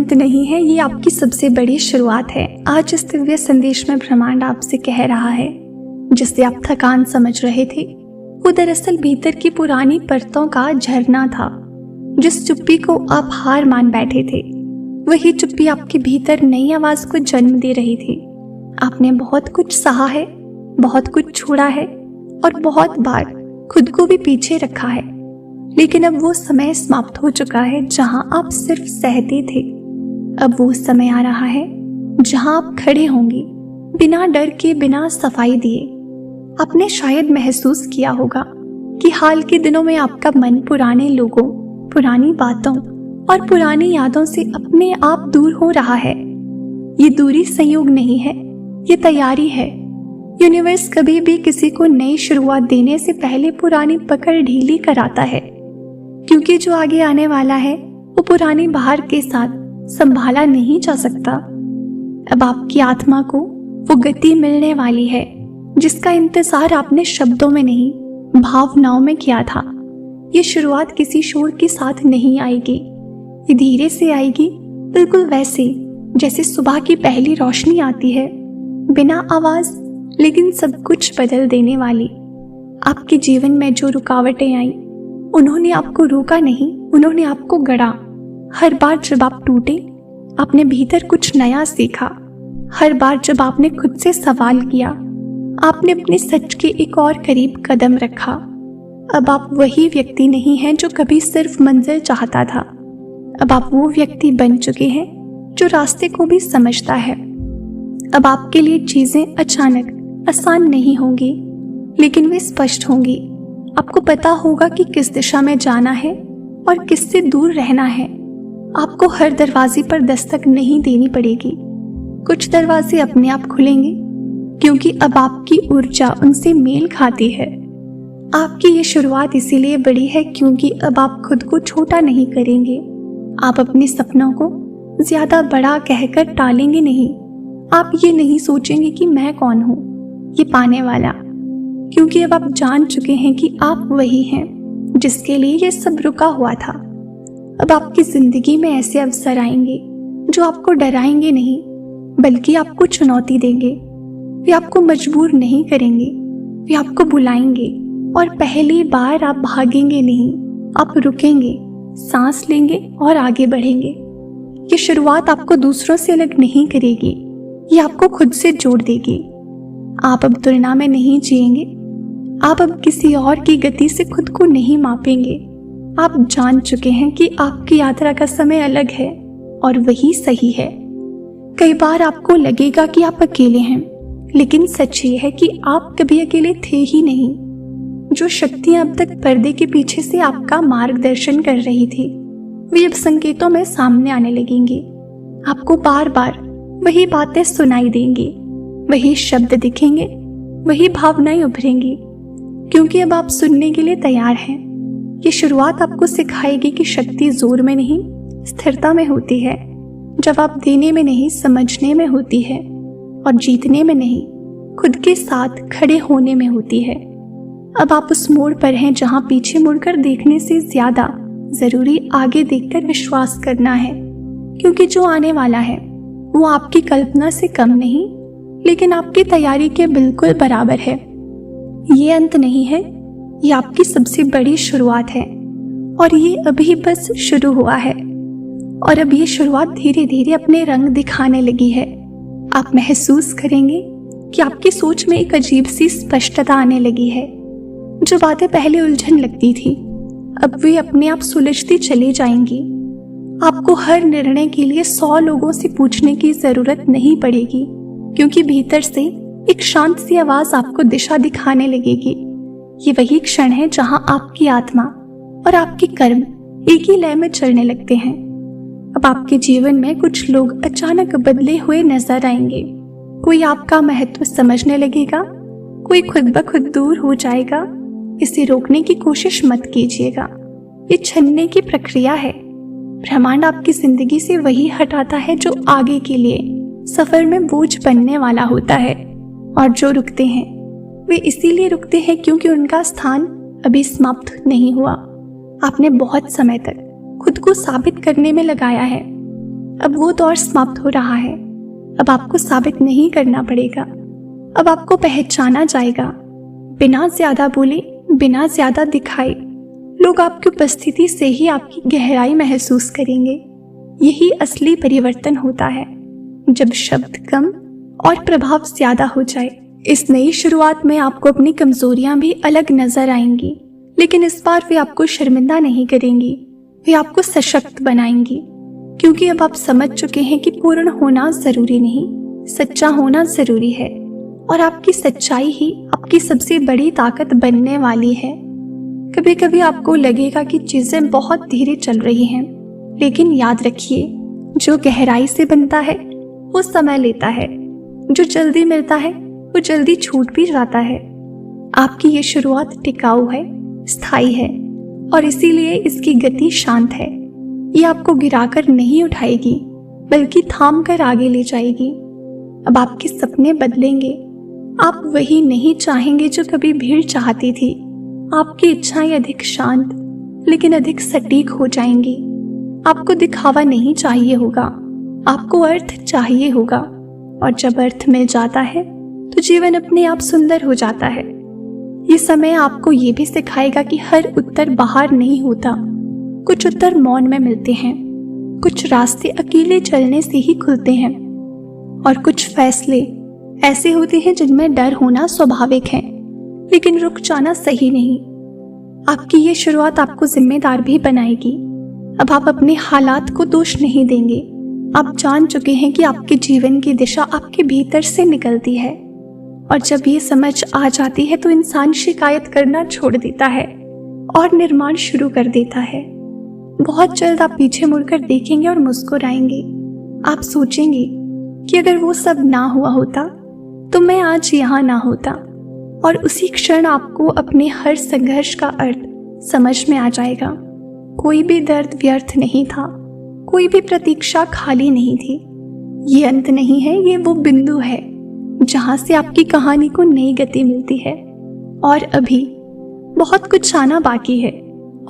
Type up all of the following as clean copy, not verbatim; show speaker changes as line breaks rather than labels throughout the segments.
अंत नहीं है, ये आपकी सबसे बड़ी शुरुआत है। आज इस दिव्य संदेश में ब्रह्मांड आपसे कह रहा है, जिससे आप थकान समझ रहे थे, वो दरअसल भीतर की पुरानी परतों का झरना था। जिस चुप्पी को आप हार मान बैठे थे, वही चुप्पी आपके भीतर नई आवाज को जन्म दे रही थी। आपने बहुत कुछ सहा है, बहुत कुछ छोड़ा है और बहुत बार खुद को भी पीछे रखा है, लेकिन अब वो समय समाप्त हो चुका है जहां आप सिर्फ सहते थे। अब वो समय आ रहा है जहां आप खड़े होंगे, बिना डर के, बिना सफाई दिए। आपने शायद महसूस किया होगा कि हाल के दिनों में आपका मन पुराने लोगों, पुरानी बातों और पुरानी यादों से अपने आप दूर हो रहा है। ये दूरी संयोग नहीं है, ये तैयारी है। यूनिवर्स कभी भी किसी को नई शुरुआत देने से पहले पुरानी पकड़ ढीली कराता है, क्योंकि जो आगे आने वाला है वो पुरानी बहार के साथ संभाला नहीं जा सकता। अब आपकी आत्मा को वो गति मिलने वाली है जिसका इंतजार आपने शब्दों में नहीं, भावनाओं में किया था। ये शुरुआत किसी शोर के साथ नहीं आएगी, ये धीरे से आएगी, बिल्कुल वैसे जैसे सुबह की पहली रोशनी आती है, बिना आवाज लेकिन सब कुछ बदल देने वाली। आपके जीवन में जो रुकावटें आई, उन्होंने आपको रोका नहीं, उन्होंने आपको गढ़ा। हर बार जब आप टूटे, आपने भीतर कुछ नया सीखा। हर बार जब आपने खुद से सवाल किया, आपने अपने सच के एक और करीब कदम रखा। अब आप वही व्यक्ति नहीं हैं जो कभी सिर्फ मंजिल चाहता था। अब आप वो व्यक्ति बन चुके हैं जो रास्ते को भी समझता है। अब आपके लिए चीजें अचानक आसान नहीं होंगी, लेकिन वे स्पष्ट होंगी। आपको पता होगा कि किस दिशा में जाना है और किससे दूर रहना है। आपको हर दरवाजे पर दस्तक नहीं देनी पड़ेगी। कुछ दरवाजे अपने आप खुलेंगे, क्योंकि अब आपकी ऊर्जा उनसे मेल खाती है। आपकी ये शुरुआत इसीलिए बड़ी है क्योंकि अब आप खुद को छोटा नहीं करेंगे। आप अपने सपनों को ज्यादा बड़ा कहकर टालेंगे नहीं। आप ये नहीं सोचेंगे कि मैं कौन हूँ ये पाने वाला, क्योंकि अब आप जान चुके हैं कि आप वही हैं जिसके लिए ये सब रुका हुआ था। अब आपकी जिंदगी में ऐसे अवसर आएंगे जो आपको डराएंगे नहीं, बल्कि आपको चुनौती देंगे। वे आपको मजबूर नहीं करेंगे, वे आपको बुलाएंगे और पहली बार आप भागेंगे नहीं, आप रुकेंगे, सांस लेंगे और आगे बढ़ेंगे। ये शुरुआत आपको दूसरों से अलग नहीं करेगी, ये आपको खुद से जोड़ देगी। आप अब तुलना में नहीं जिएंगे, आप अब किसी और की गति से खुद को नहीं मापेंगे। आप जान चुके हैं कि आपकी यात्रा का समय अलग है और वही सही है। कई बार आपको लगेगा कि आप अकेले हैं, लेकिन सच ये है कि आप कभी अकेले थे ही नहीं। जो शक्तियां अब तक पर्दे के पीछे से आपका मार्गदर्शन कर रही थी, वे अब संकेतों में सामने आने लगेंगी। आपको बार बार वही बातें सुनाई देंगी, वही शब्द दिखेंगे, वही भावनाएं उभरेंगी, क्योंकि अब आप सुनने के लिए तैयार हैं। ये शुरुआत आपको सिखाएगी कि शक्ति जोर में नहीं, स्थिरता में होती है। जवाब देने में नहीं, समझने में होती है। और जीतने में नहीं, खुद के साथ खड़े होने में होती है। अब आप उस मोड़ पर हैं जहां पीछे मुड़कर देखने से ज्यादा जरूरी आगे देखकर विश्वास करना है, क्योंकि जो आने वाला है वो आपकी कल्पना से कम नहीं, लेकिन आपकी तैयारी के बिल्कुल बराबर है। ये अंत नहीं है, ये आपकी सबसे बड़ी शुरुआत है और ये अभी बस शुरू हुआ है। और अब ये शुरुआत धीरे धीरे अपने रंग दिखाने लगी है। आप महसूस करेंगे कि आपकी सोच में एक अजीब सी स्पष्टता आने लगी है। जो बातें पहले उलझन लगती थी, अब वे अपने आप सुलझती चली जाएंगी। आपको हर निर्णय के लिए 100 लोगों से पूछने की जरूरत नहीं पड़ेगी, क्योंकि भीतर से एक शांत सी आवाज आपको दिशा दिखाने लगेगी। ये वही क्षण है जहां आपकी आत्मा और आपके कर्म एक ही लय में चलने लगते हैं। अब आपके जीवन में कुछ लोग अचानक बदले हुए नजर आएंगे। कोई आपका महत्व समझने लगेगा, कोई खुद ब खुद दूर हो जाएगा। इसे रोकने की कोशिश मत कीजिएगा, ये छनने की प्रक्रिया है। ब्रह्मांड आपकी जिंदगी से वही हटाता है जो आगे के लिए सफर में बोझ बनने वाला होता है। और जो रुकते हैं वे इसीलिए रुकते हैं क्योंकि उनका स्थान अभी समाप्त नहीं हुआ। आपने बहुत समय तक खुद को साबित करने में लगाया है। अब वो दौर समाप्त हो रहा है। अब आपको साबित नहीं करना पड़ेगा। अब आपको पहचाना जाएगा। बिना ज्यादा बोले, बिना ज्यादा दिखाए, लोग आपकी उपस्थिति से ही आपकी गहराई महसूस करेंगे। यही असली परिवर्तन होता है, जब शब्द कम और प्रभाव ज्यादा हो जाए। इस नई शुरुआत में आपको अपनी कमजोरियां भी अलग नजर आएंगी, लेकिन इस बार वे आपको शर्मिंदा नहीं करेंगी, वे आपको सशक्त बनाएंगी। क्योंकि अब आप समझ चुके हैं कि पूर्ण होना जरूरी नहीं, सच्चा होना जरूरी है। और आपकी सच्चाई ही आपकी सबसे बड़ी ताकत बनने वाली है। कभी कभी आपको लगेगा कि चीजें बहुत धीरे चल रही हैं, लेकिन याद रखिए, जो गहराई से बनता है वो समय लेता है। जो जल्दी मिलता है वो जल्दी छूट भी जाता है। आपकी ये शुरुआत टिकाऊ है, स्थायी है, और इसीलिए इसकी गति शांत है। ये आपको गिराकर नहीं उठाएगी, बल्कि थाम कर आगे ले जाएगी। अब आपके सपने बदलेंगे। आप वही नहीं चाहेंगे जो कभी भीड़ चाहती थी। आपकी इच्छाएं अधिक शांत, लेकिन अधिक सटीक हो जाएंगी। आपको दिखावा नहीं चाहिए होगा, आपको अर्थ चाहिए होगा। और जब अर्थ मिल जाता है तो जीवन अपने आप सुंदर हो जाता है। ये समय आपको ये भी सिखाएगा कि हर उत्तर बाहर नहीं होता। कुछ उत्तर मौन में मिलते हैं, कुछ रास्ते अकेले चलने से ही खुलते हैं, और कुछ फैसले ऐसे होते हैं जिनमें डर होना स्वाभाविक है, लेकिन रुक जाना सही नहीं। आपकी ये शुरुआत आपको जिम्मेदार भी बनाएगी। अब आप अपने हालात को दोष नहीं देंगे। आप जान चुके हैं कि आपके जीवन की दिशा आपके भीतर से निकलती है, और जब ये समझ आ जाती है तो इंसान शिकायत करना छोड़ देता है और निर्माण शुरू कर देता है। बहुत जल्द आप पीछे मुड़कर देखेंगे और मुस्कुराएंगे। आप सोचेंगे कि अगर वो सब ना हुआ होता तो मैं आज यहाँ ना होता, और उसी क्षण आपको अपने हर संघर्ष का अर्थ समझ में आ जाएगा। कोई भी दर्द व्यर्थ नहीं था, कोई भी प्रतीक्षा खाली नहीं थी। ये अंत नहीं है, ये वो बिंदु है जहां से आपकी कहानी को नई गति मिलती है। और अभी बहुत कुछ आना बाकी है,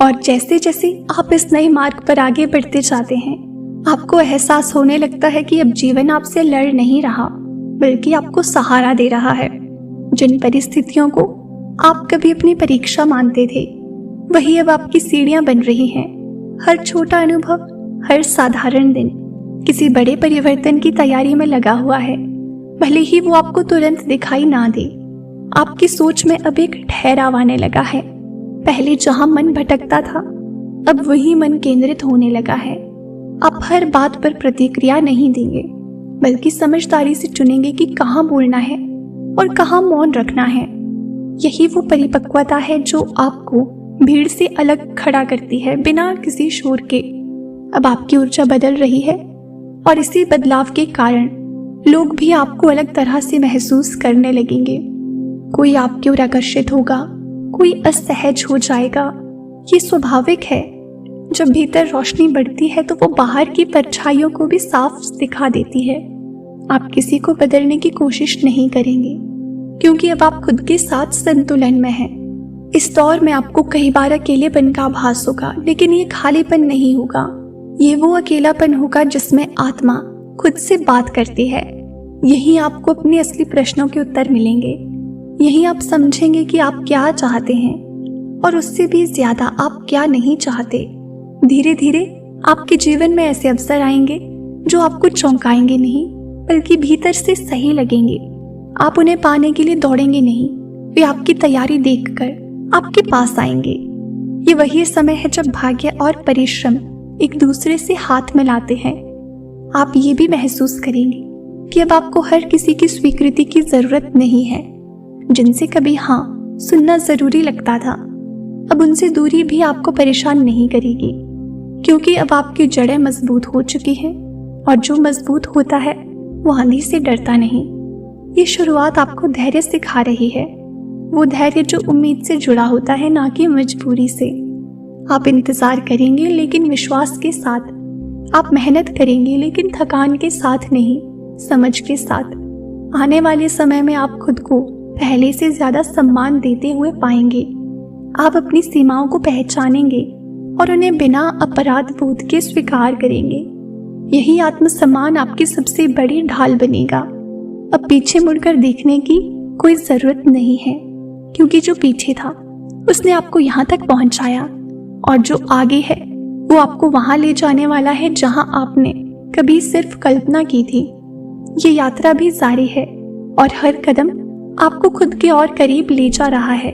और जैसे जैसे आप इस नए मार्ग पर आगे बढ़ते जाते हैं, आपको एहसास होने लगता है कि अब जीवन आपसे लड़ नहीं रहा, बल्कि आपको सहारा दे रहा है। जिन परिस्थितियों को आप कभी अपनी परीक्षा मानते थे, वही अब आपकी सीढ़ियां बन रही हैं। हर छोटा अनुभव, हर साधारण दिन किसी बड़े परिवर्तन की तैयारी में लगा हुआ है, भले ही वो आपको तुरंत दिखाई ना दे। आपकी सोच में अब एक ठहराव आने लगा है। पहले जहां मन भटकता था, अब वही मन केंद्रित होने लगा है। आप हर बात पर प्रतिक्रिया नहीं देंगे, बल्कि समझदारी से चुनेंगे कि कहाँ बोलना है और कहाँ मौन रखना है। यही वो परिपक्वता है जो आपको भीड़ से अलग खड़ा करती है, बिना किसी शोर के। अब आपकी ऊर्जा बदल रही है, और इसी बदलाव के कारण लोग भी आपको अलग तरह से महसूस करने लगेंगे। कोई आपकी ओर आकर्षित होगा, कोई असहज हो जाएगा। ये स्वाभाविक है। जब भीतर रोशनी बढ़ती है तो वो बाहर की परछाइयों को भी साफ दिखा देती है। आप किसी को बदलने की कोशिश नहीं करेंगे, क्योंकि अब आप खुद के साथ संतुलन में हैं। इस दौर में आपको कई बार अकेलेपन का आभास होगा, लेकिन ये खालीपन नहीं होगा। ये वो अकेलापन होगा जिसमें आत्मा खुद से बात करती है। यही आपको अपने असली प्रश्नों के उत्तर मिलेंगे। यही आप समझेंगे कि आप क्या चाहते हैं, और उससे भी ज्यादा आप क्या नहीं चाहते। धीरे धीरे आपके जीवन में ऐसे अवसर आएंगे जो आपको चौंकाएंगे नहीं, बल्कि भीतर से सही लगेंगे। आप उन्हें पाने के लिए दौड़ेंगे नहीं, वे आपकी तैयारी देखकर आपके पास आएंगे। ये वही समय है जब भाग्य और परिश्रम एक दूसरे से हाथ मिलाते हैं। आप ये भी महसूस करेंगे कि अब आपको हर किसी की स्वीकृति की जरूरत नहीं है। जिनसे कभी हाँ सुनना जरूरी लगता था, अब उनसे दूरी भी आपको परेशान नहीं करेगी, क्योंकि अब आपकी जड़ें मजबूत हो चुकी हैं, और जो मजबूत होता है वो आंधी से डरता नहीं। ये शुरुआत आपको धैर्य सिखा रही है, वो धैर्य जो उम्मीद से जुड़ा होता है, ना कि मजबूरी से। आप इंतजार करेंगे लेकिन विश्वास के साथ। आप मेहनत करेंगे लेकिन थकान के साथ नहीं, समझ के साथ। आने वाले समय में आप खुद को पहले से ज्यादा सम्मान देते हुए पाएंगे। आप अपनी सीमाओं को पहचानेंगे और उन्हें बिना अपराध बोध के स्वीकार करेंगे। यही आत्मसम्मान आपकी सबसे बड़ी ढाल बनेगा। अब पीछे मुड़कर देखने की कोई जरूरत नहीं है, क्योंकि जो पीछे था उसने आपको यहाँ तक पहुंचाया, और जो आगे है वो आपको वहां ले जाने वाला है जहां आपने कभी सिर्फ कल्पना की थी। ये यात्रा भी जारी है और हर कदम आपको खुद के और करीब ले जा रहा है।